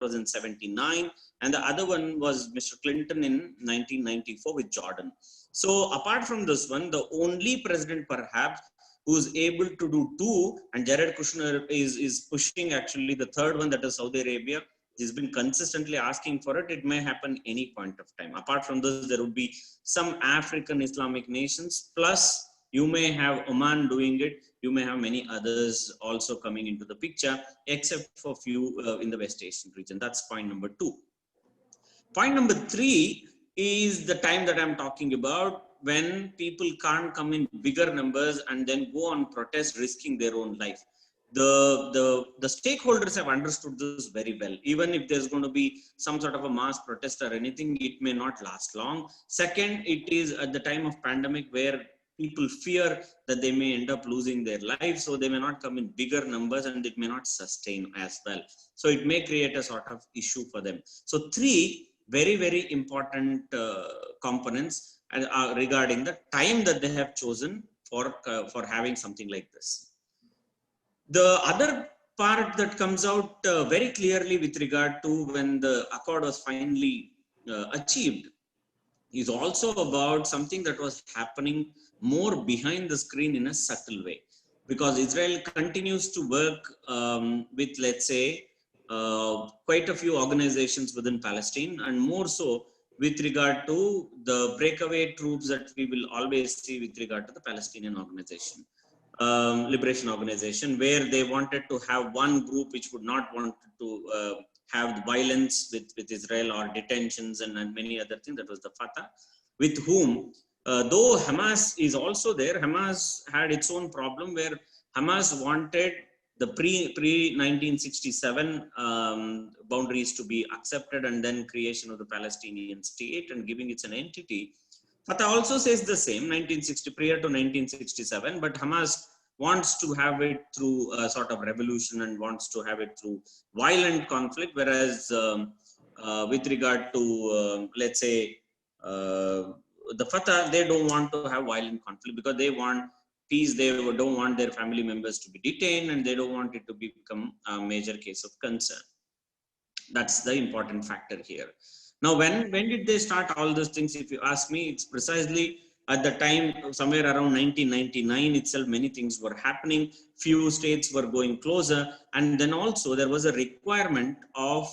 was in 79, and the other one was Mr. Clinton in 1994 with Jordan. So apart from this one, the only president perhaps who's able to do two, and Jared Kushner is pushing actually the third one, that is Saudi Arabia. He's been consistently asking for it. It may happen any point of time. Apart from this, there would be some African Islamic nations, plus you may have Oman doing it. You may have many others also coming into the picture, except for few in the West Asian region. That's point number 2. Point number 3 is the time that I'm talking about, when people can't come in bigger numbers and then go on protest, risking their own life. The stakeholders have understood this very well. Even if there's going to be some sort of a mass protest or anything, it may not last long. Second, it is at the time of pandemic where people fear that they may end up losing their lives, so they may not come in bigger numbers and it may not sustain as well. So it may create a sort of issue for them. So 3 very, very important components regarding the time that they have chosen for having something like this. The other part that comes out very clearly with regard to when the accord was finally achieved is also about something that was happening more behind the screen in a subtle way, because Israel continues to work with, let's say, quite a few organizations within Palestine, and more so with regard to the breakaway troops that we will always see with regard to the Palestinian organization, Liberation Organization, where they wanted to have one group which would not want to have violence with Israel or detentions and many other things. That was the Fatah, with whom, though Hamas is also there, Hamas had its own problem where Hamas wanted the pre-1967 boundaries to be accepted, and then creation of the Palestinian state and giving it an entity. Fatah also says the same, 1960, prior to 1967, but Hamas wants to have it through a sort of revolution and wants to have it through violent conflict, whereas with regard to, let's say, the Fatah, they don't want to have violent conflict because they want peace. They don't want their family members to be detained, and they don't want it to become a major case of concern. That's the important factor here. Now, when did they start all those things? If you ask me, it's precisely at the time, somewhere around 1999 itself, many things were happening. Few states were going closer. And then also there was a requirement of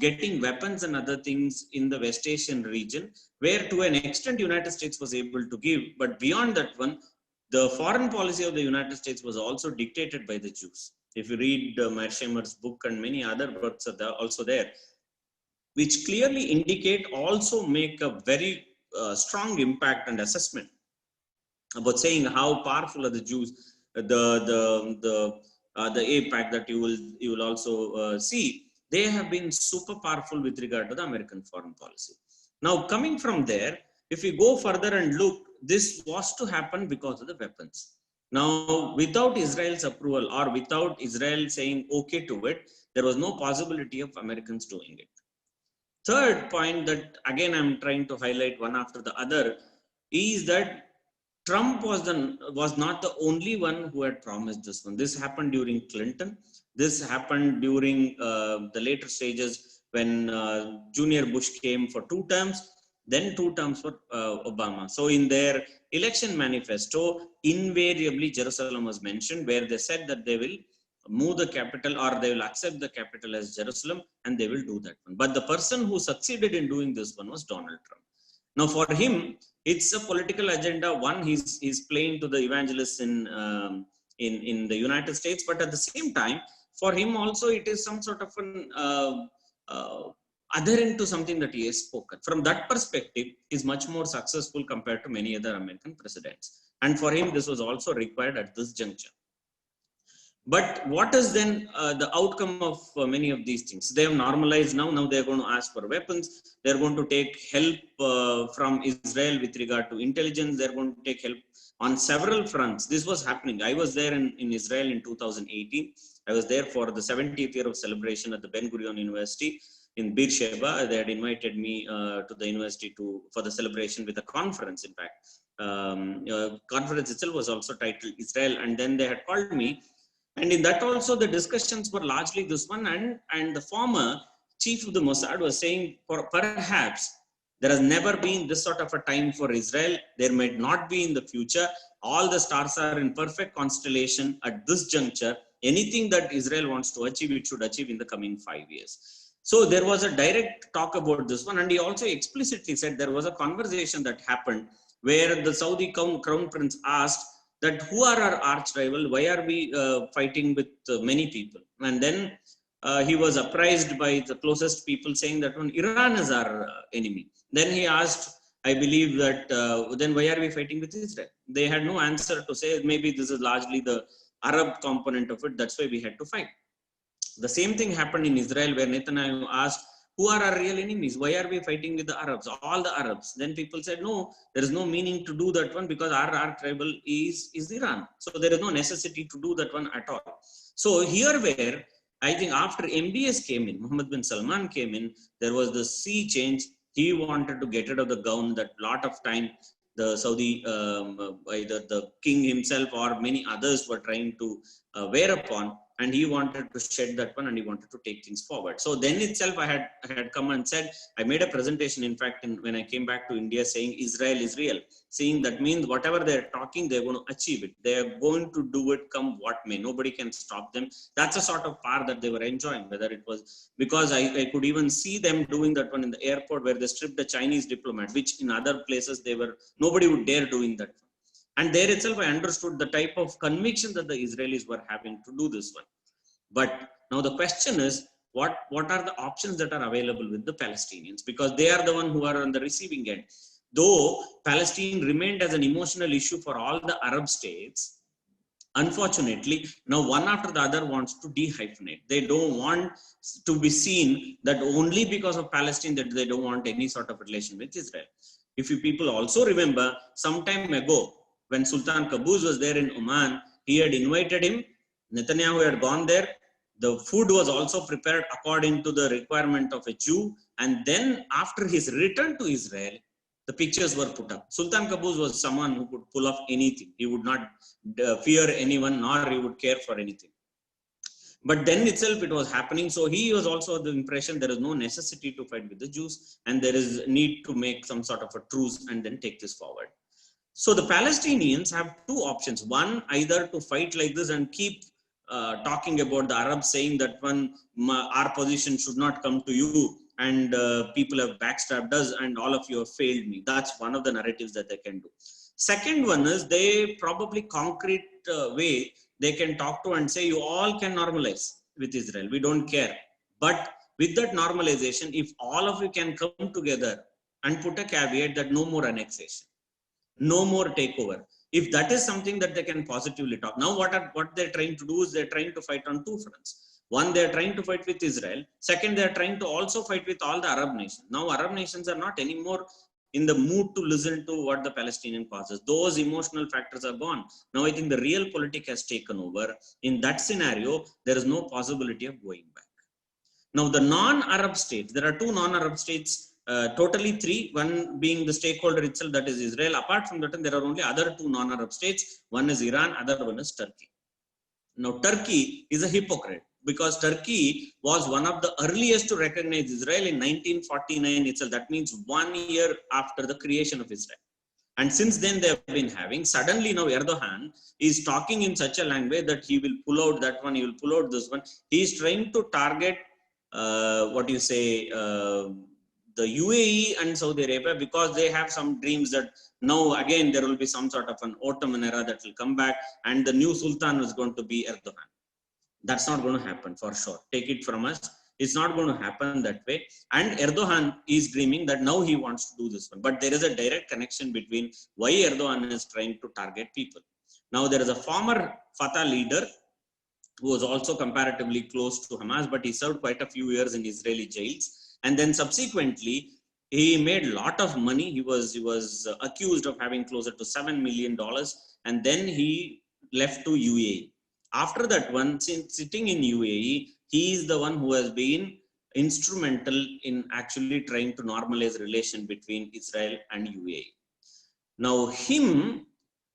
getting weapons and other things in the West Asian region, where to an extent United States was able to give. But beyond that one, the foreign policy of the United States was also dictated by the Jews. If you read Mearsheimer's book and many other books are also there, which clearly indicate, also make a very strong impact and assessment about saying how powerful are the Jews. The APAC that you will also see, they have been super powerful with regard to the American foreign policy. Now, coming from there, if we go further and look, this was to happen because of the weapons. Now, without Israel's approval or without Israel saying okay to it, there was no possibility of Americans doing it. Third point that again I'm trying to highlight one after the other is that Trump was not the only one who had promised this one. This happened during Clinton. This happened during the later stages when Junior Bush came for 2 terms, then 2 terms for Obama. So in their election manifesto, invariably Jerusalem was mentioned, where they said that they will move the capital, or they will accept the capital as Jerusalem, and they will do that one. But the person who succeeded in doing this one was Donald Trump. Now, for him, it's a political agenda. One, he's playing to the evangelists in the United States, but at the same time, for him also, it is some sort of an adherent to something that he has spoken. From that perspective, he's much more successful compared to many other American presidents. And for him, this was also required at this juncture. But what is then the outcome of many of these things? They have normalized now. Now they are going to ask for weapons. They are going to take help from Israel with regard to intelligence. They are going to take help on several fronts. This was happening. I was there in Israel in 2018. I was there for the 70th year of celebration at the Ben Gurion University in Beersheba. They had invited me to the university for the celebration with a conference. In fact, conference itself was also titled Israel, and then they had called me. And in that also, the discussions were largely this one, and the former chief of the Mossad was saying, perhaps there has never been this sort of a time for Israel. There might not be in the future. All the stars are in perfect constellation at this juncture. Anything that Israel wants to achieve, it should achieve in the coming 5 years. So there was a direct talk about this one. And he also explicitly said there was a conversation that happened where the Saudi crown prince asked that who are our arch rival? Why are we fighting with many people? And then he was apprised by the closest people saying that when Iran is our enemy. Then he asked, I believe that then why are we fighting with Israel? They had no answer to say. Maybe this is largely the Arab component of it. That's why we had to fight. The same thing happened in Israel where Netanyahu asked, who are our real enemies? Why are we fighting with the Arabs? All the Arabs. Then people said, no, there is no meaning to do that one because our tribal is Iran. So there is no necessity to do that one at all. So here where I think after MBS came in, Mohammed bin Salman came in, there was the sea change. He wanted to get rid of the gown that lot of time the Saudi, either the king himself or many others were trying to wear upon. And he wanted to shed that one and he wanted to take things forward. So then itself I had come and said, I made a presentation, in fact, when I came back to India saying Israel is real, saying that means whatever they're talking, they're going to achieve it. They're going to do it come what may. Nobody can stop them. That's a sort of power that they were enjoying, whether it was because I could even see them doing that one in the airport where they stripped a Chinese diplomat, which in other places nobody would dare doing that. And there itself, I understood the type of conviction that the Israelis were having to do this one. But now the question is, what are the options that are available with the Palestinians? Because they are the one who are on the receiving end. Though Palestine remained as an emotional issue for all the Arab states, unfortunately, now one after the other wants to dehyphenate. They don't want to be seen that only because of Palestine that they don't want any sort of relation with Israel. If you people also remember, some time ago, when Sultan Qaboos was there in Oman, he had invited him. Netanyahu had gone there. The food was also prepared according to the requirement of a Jew. And then after his return to Israel, the pictures were put up. Sultan Qaboos was someone who could pull off anything. He would not fear anyone, nor he would care for anything. But then itself it was happening. So he was also the impression there is no necessity to fight with the Jews. And there is need to make some sort of a truce and then take this forward. So the Palestinians have two options. One, either to fight like this and keep talking about the Arabs saying that our position should not come to you and people have backstabbed us and all of you have failed me. That's one of the narratives that they can do. Second one is they probably concrete way they can talk to and say you all can normalize with Israel. We don't care. But with that normalization, if all of you can come together and put a caveat that no more annexation, no more takeover. If that is something that they can positively talk. Now what they're trying to do is they're trying to fight on two fronts. One, they're trying to fight with Israel. Second, they're trying to also fight with all the Arab nations. Now Arab nations are not anymore in the mood to listen to what the Palestinian causes. Those emotional factors are gone. Now I think the real politic has taken over. In that scenario, there is no possibility of going back. Now the non-Arab states, there are two non-Arab states, totally three, one being the stakeholder itself, that is Israel. Apart from that, there are only other two non-Arab states. One is Iran, other one is Turkey. Now Turkey is a hypocrite because Turkey was one of the earliest to recognize Israel in 1949 itself. That means 1 year after the creation of Israel. And since then they have been having, suddenly now Erdogan is talking in such a language that he will pull out that one, he will pull out this one. He is trying to target the UAE and Saudi Arabia because they have some dreams that now again there will be some sort of an Ottoman era that will come back and the new Sultan is going to be Erdogan. That's not going to happen for sure. Take it from us. It's not going to happen that way. And Erdogan is dreaming that now he wants to do this one. But there is a direct connection between why Erdogan is trying to target people. Now there is a former Fatah leader who was also comparatively close to Hamas, but he served quite a few years in Israeli jails. And then subsequently, he made a lot of money. He was accused of having closer to $7 million. And then he left to UAE. After that one, since sitting in UAE, he is the one who has been instrumental in actually trying to normalize relation between Israel and UAE. Now him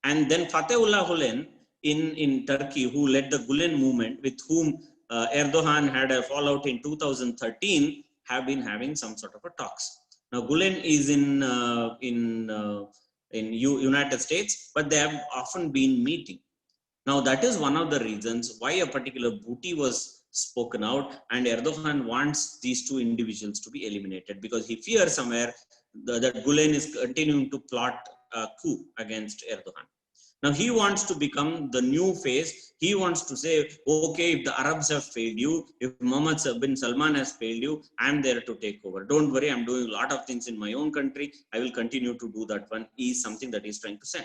and then Fatehullah Gulen in Turkey, who led the Gulen movement, with whom Erdogan had a fallout in 2013, have been having some sort of a talks. Now Gulen is in United States, but they have often been meeting. Now that is one of the reasons why a particular booty was spoken out, and Erdogan wants these two individuals to be eliminated because he fears somewhere that Gulen is continuing to plot a coup against Erdogan. Now he wants to become the new face. He wants to say, okay, if the Arabs have failed you, if Mohammed bin Salman has failed you, I'm there to take over. Don't worry, I'm doing a lot of things in my own country. I will continue to do that one, is something that he's trying to say.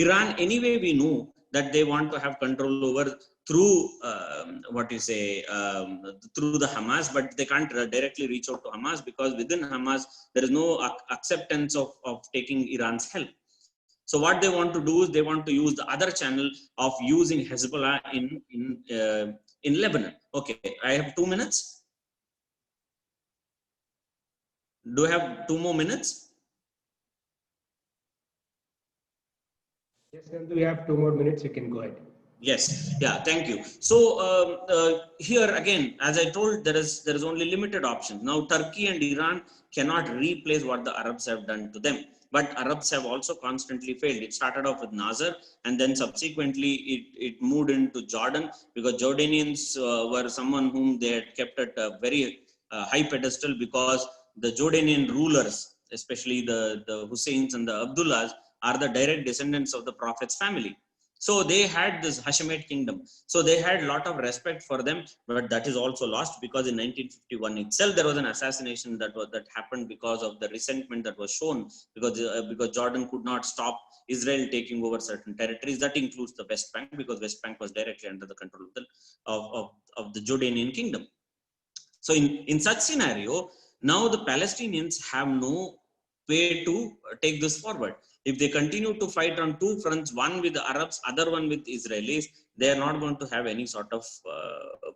Iran, anyway, we know that they want to have control over through through the Hamas, but they can't directly reach out to Hamas because within Hamas there is no acceptance of taking Iran's help. So what they want to do is they want to use the other channel of using Hezbollah in Lebanon. Okay, I have 2 minutes. Do I have 2 more minutes? Yes, Nandu, we have 2 more minutes. You can go ahead. Yes, yeah, thank you. So here again, as I told, there is only limited options. Now Turkey and Iran cannot replace what the Arabs have done to them, but Arabs have also constantly failed. It started off with Nasser, and then subsequently it moved into Jordan, because Jordanians were someone whom they had kept at a very high pedestal, because the Jordanian rulers, especially the Husseins and the Abdullahs, are the direct descendants of the Prophet's family. So they had this Hashemite kingdom. So they had a lot of respect for them, but that is also lost because in 1951 itself there was an assassination that happened because of the resentment that was shown, because Jordan could not stop Israel taking over certain territories. That includes the West Bank, because West Bank was directly under the control of the Jordanian kingdom. So in such scenario, now the Palestinians have no way to take this forward. If they continue to fight on two fronts, one with the Arabs, other one with Israelis, they are not going to have any sort of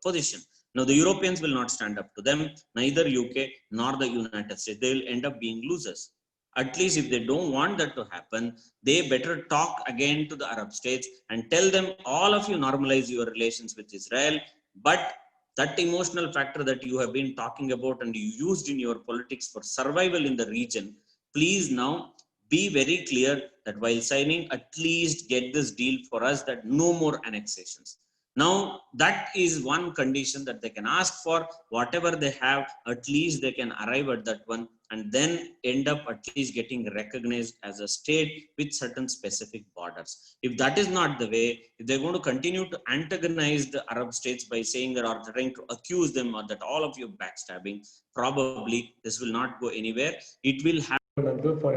position. Now the Europeans will not stand up to them, neither UK nor the United States. They will end up being losers. At least if they don't want that to happen, they better talk again to the Arab states and tell them, all of you normalize your relations with Israel, but that emotional factor that you have been talking about and you used in your politics for survival in the region, please now be very clear that while signing, at least get this deal for us, that no more annexations. Now that is one condition that they can ask for. Whatever they have, at least they can arrive at that one, and then end up at least getting recognized as a state with certain specific borders. If that is not the way, if they're going to continue to antagonize the Arab states by saying that, or trying to accuse them, or that all of you backstabbing, probably this will not go anywhere. It will have Nandu, for